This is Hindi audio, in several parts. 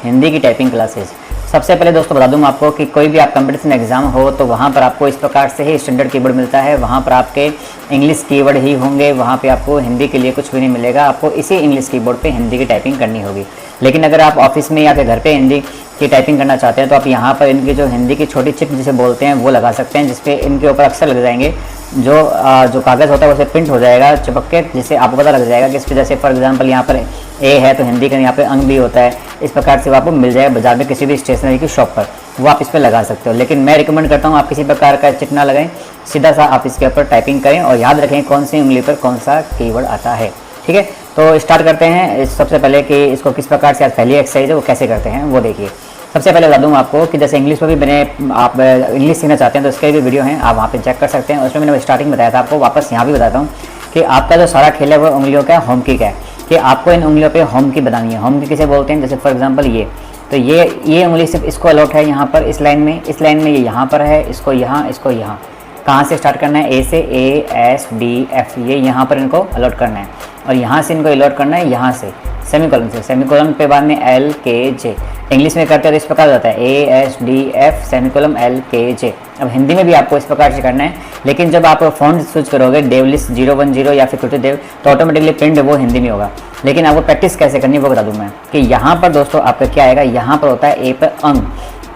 हिंदी की टाइपिंग क्लासेस। सबसे पहले दोस्तों बता दूं आपको कि कोई भी आप कंपटीशन एग्जाम हो तो वहाँ पर आपको इस प्रकार से ही स्टैंडर्ड कीबोर्ड मिलता है। वहाँ पर आपके इंग्लिश कीवर्ड ही होंगे, वहाँ पे आपको हिंदी के लिए कुछ भी नहीं मिलेगा। आपको इसी इंग्लिश कीबोर्ड पे हिंदी की टाइपिंग करनी होगी। लेकिन अगर आप ऑफिस में या फिर घर पे हिंदी की टाइपिंग करना चाहते हैं तो आप यहाँ पर इनकी जो हिंदी की छोटी चिप जिसे बोलते हैं वो लगा सकते हैं, जिसपे इनके ऊपर अक्षर लग जाएंगे। जो कागज़ होता है उसे प्रिंट हो जाएगा चिपक के, जिससे आपको पता लग जाएगा कि इस पर जैसे फॉर एग्जांपल यहाँ पर ए है तो हिंदी का यहाँ पे अंग भी होता है। इस प्रकार से वो आपको मिल जाएगा बाजार में किसी भी स्टेशनरी की शॉप पर, वो आप इस पर लगा सकते हो। लेकिन मैं रिकमेंड करता हूँ आप किसी प्रकार का चिप ना लगाएं, सीधा सा आप इसके ऊपर टाइपिंग करें और याद रखें कौन सी उंगली पर कौन सा कीवर्ड आता है। ठीक है, तो स्टार्ट करते हैं। सबसे पहले कि इसको किस प्रकार से पहली एक्सरसाइज है वो कैसे करते हैं वो देखिए। सबसे पहले बता दूँ आपको कि जैसे इंग्लिश में भी मैंने, आप इंग्लिश सीखना चाहते हैं तो इसके भी वीडियो हैं, आप वहाँ पे चेक कर सकते हैं। उसमें मैंने स्टार्टिंग बताया था, आपको वापस यहाँ भी बताता हूँ कि आपका जो सारा खेल है वो उंगलियों का होम की है, कि आपको इन उंगलियों पे होम की बनानी है। होम की किसे बोलते हैं, जैसे फॉर एग्जांपल ये, तो ये उंगली सिर्फ इसको अलॉट है यहाँ पर इस लाइन में, ये यहाँ पर है, इसको यहाँ कहाँ से स्टार्ट करना है, ए से, ए एस डी एफ, ये यहाँ पर इनको अलॉट करना है। और यहाँ से इनको अलॉट करना है यहाँ से सेमीकोलन से, सेमीकोलन पे बाद में एल के जे। इंग्लिश में करते हैं तो इस प्रकार होता है A S D F semicolon L के जे। अब हिंदी में भी आपको इस प्रकार से करना है, लेकिन जब आप फॉन्ट स्विच करोगे डेवलिस 010 या फिर देव तो ऑटोमेटिकली प्रिंट वो हिंदी में होगा। लेकिन आपको प्रैक्टिस कैसे करनी है वो बता दूँ मैं, कि यहाँ पर दोस्तों आपका क्या आएगा, यहाँ पर होता है ए पर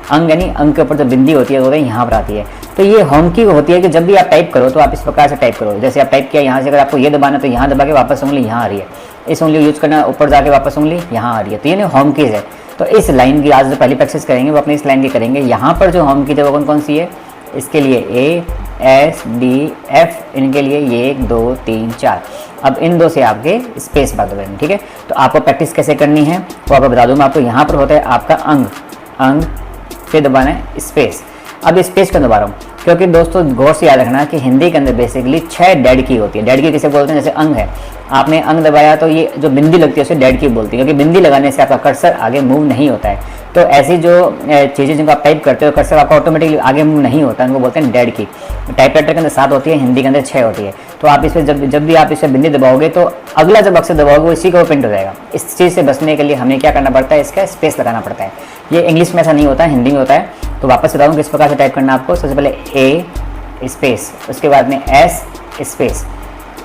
अंग यानी अंग के ऊपर जो बिंदी होती है वो यहाँ पर आती है। तो ये होम की होती है कि जब भी आप टाइप करो तो आप इस प्रकार से टाइप करो। जैसे आप टाइप किया यहाँ से, अगर आपको ये दबाना तो यहाँ दबा के वापस उंगली यहाँ आ रही है, इस उंगली यूज करना, ऊपर जाके वापस उंगली यहाँ आ रही है, तो ये ना होम कीज है। तो इस लाइन की आज जो पहली प्रैक्टिस करेंगे वो अपनी इस लाइन की करेंगे। यहाँ पर जो होम कीज है वो कौन सी है, इसके लिए ए एस डी एफ, इनके लिए ये 1 2 3 4। अब इन दो से आपके स्पेस बात करेंगे। ठीक है, तो आपको प्रैक्टिस कैसे करनी है वो आपको बता दूँ मैं। आपको यहाँ पर होता है आपका अंग फिर दबाना है स्पेस। अब स्पेस क्यों दबा रहा हूँ, क्योंकि दोस्तों गौर से याद रखना कि हिंदी के अंदर बेसिकली 6 डेड की होती है। डेड की किसे बोलते हैं, जैसे अंग है, आपने अंग दबाया तो ये जो बिंदी लगती है उसे डेड की बोलती है, क्योंकि बिंदी लगाने से आपका कर्सर आगे मूव नहीं होता है। तो ऐसी जो चीज़ें जिनको आप टाइप करते हो कर्सर आपका ऑटोमेटिकली आगे मूव नहीं होता है, उनको बोलते हैं डेड की। टाइपराइटर के अंदर 7 होती है, हिंदी के अंदर 6 होती है। तो आप इसमें जब भी आप इसे बिंदी दबाओगे तो अगला जब अक्षर दबाओगे वो इसी को प्रिंट हो जाएगा। इस चीज़ से बचने के लिए हमें क्या करना पड़ता है, इसका स्पेस लगाना पड़ता है। ये इंग्लिश में ऐसा नहीं होता है, हिंदी में होता है। तो वापस बताऊँ किस प्रकार से टाइप करना है आपको। सबसे पहले ए स्पेस, उसके बाद में एस स्पेस,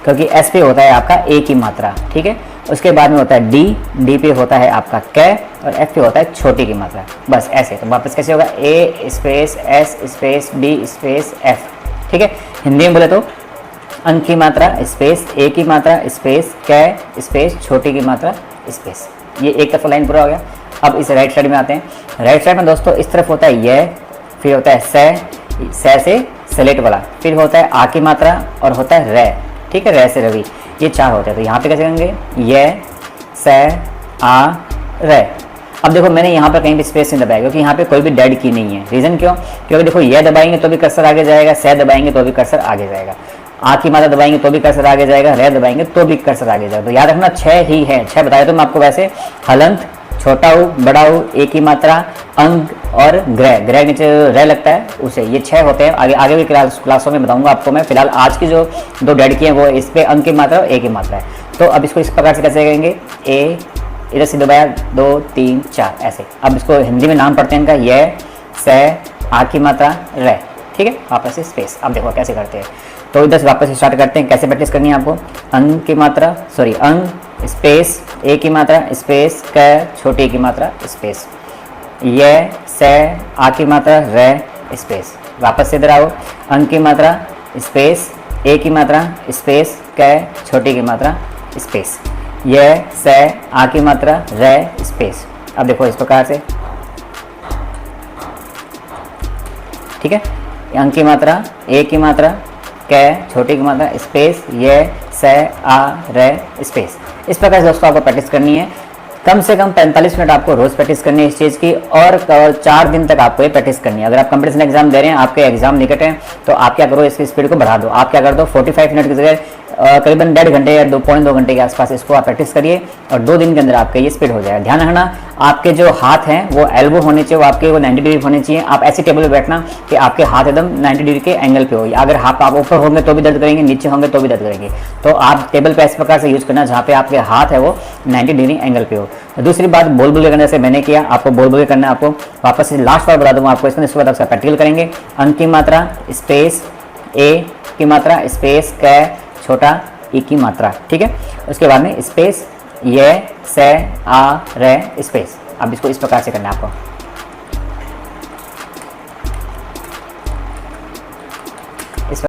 क्योंकि एस पे होता है आपका ए की मात्रा। ठीक है, उसके बाद में होता है डी पे होता है आपका कै, और एफ पे होता है छोटी की मात्रा। बस ऐसे। तो वापस कैसे होगा, a space s space d space f. ठीक है, हिंदी में बोले तो अंक की मात्रा स्पेस ए की मात्रा स्पेस कै स्पेस छोटी की मात्रा स्पेस। ये एक तरफ लाइन पूरा हो गया। अब इस राइट साइड में आते हैं। राइट साइड में दोस्तों इस तरफ होता है ये, फिर होता है से सेलेक्ट वाला, फिर होता है आ की मात्रा और होता है रे। ठीक है, रे से रवि, ये 4 होते हैं। तो यहाँ पे कैसे करेंगे, ये से आ रे। अब देखो मैंने यहाँ पर कहीं भी स्पेस नहीं दबाया, क्योंकि यहाँ पे कोई भी डेड की नहीं है। रीज़न क्यों, क्योंकि देखो ये दबाएंगे तो भी कर्सर आगे जाएगा, से दबाएंगे तो भी कर्सर आगे जाएगा, आ की मात्रा दबाएंगे तो भी कर्सर आगे जाएगा, रे दबाएंगे तो भी कर्सर आगे जाएगा। तो याद रखना 6 ही है। 6 बताया तो मैं आपको। वैसे हलंत, छोटा ऊ, बड़ा ऊ, ए की मात्रा, अंग और ग्रह नीचे रे लगता है उसे, ये 6 होते हैं। आगे भी क्लासों में बताऊंगा आपको मैं। फिलहाल आज की जो 2 डेड की हैं वो इस पे अंग की मात्रा और ए की मात्रा है। तो अब इसको इस प्रकार से कैसे करेंगे, ए इधर से दबाया 2 3 4 ऐसे। अब इसको हिंदी में नाम पढ़ते हैं इनका, ये से आ की मात्रा रे। ठीक है, वापस से स्पेस। अब देखो कैसे करते हैं। तो इधर से वापस स्टार्ट करते हैं। कैसे प्रैक्टिस करनी है आपको, अंग की मात्रा अंग स्पेस ए की मात्रा स्पेस क छोटी की मात्रा स्पेस, ये से आ की मात्रा रे स्पेस। वापस से इधर आओ, अंग की मात्रा स्पेस ए की मात्रा स्पेस क छोटी की मात्रा स्पेस, ये से आ की मात्रा रे स्पेस। अब देखो इस प्रकार से। ठीक है, अंग की मात्रा ए की मात्रा कै छोटी की मात्रा स्पेस, ये से आ रे स्पेस। इस प्रकार से दोस्तों आपको प्रैक्टिस करनी है। कम से कम 45 मिनट आपको रोज प्रैक्टिस करनी है इस चीज़ की, और 4 दिन तक आपको ये प्रैक्टिस करनी है। अगर आप कंपटीशन एग्जाम दे रहे हैं, आपके एग्जाम निकट हैं, तो आप क्या करो, इसकी स्पीड को बढ़ा दो। आप क्या कर दो, 45 मिनट की जगह करीबन 1.5 घंटे या 2 घंटे के आसपास इसको आप प्रैक्टिस करिए और 2 दिन के अंदर आपका ये स्पीड हो जाएगा। ध्यान रखना आपके जो हाथ हैं वो एल्बो होने चाहिए, वो आपके वो 90 डिग्री होने चाहिए। आप ऐसी टेबल पे बैठना कि आपके हाथ एकदम 90 डिग्री के एंगल पे हो। अगर हाथ आप ऊपर होंगे तो भी दर्द करेंगे, नीचे होंगे तो भी दर्द करेंगे। तो आप टेबल पे इस प्रकार से यूज़ करना जहाँ पे आपके हाथ है वो 90 डिग्री एंगल पे हो। तो दूसरी बात बोल बोल करने से मैंने किया, आपको बोल बोल करना है। आपको वापस से लास्ट बार बता दूँगा आपको, इसके बाद प्रैक्टिकल करेंगे। अंक की मात्रा, स्पेस, ए की मात्रा, स्पेस, क छोटा, ई की मात्रा, ठीक है। उसके बाद में स्पेस, ये, से, आ, रे, स्पेस। अब इसको इस प्रकार से करना है आपको।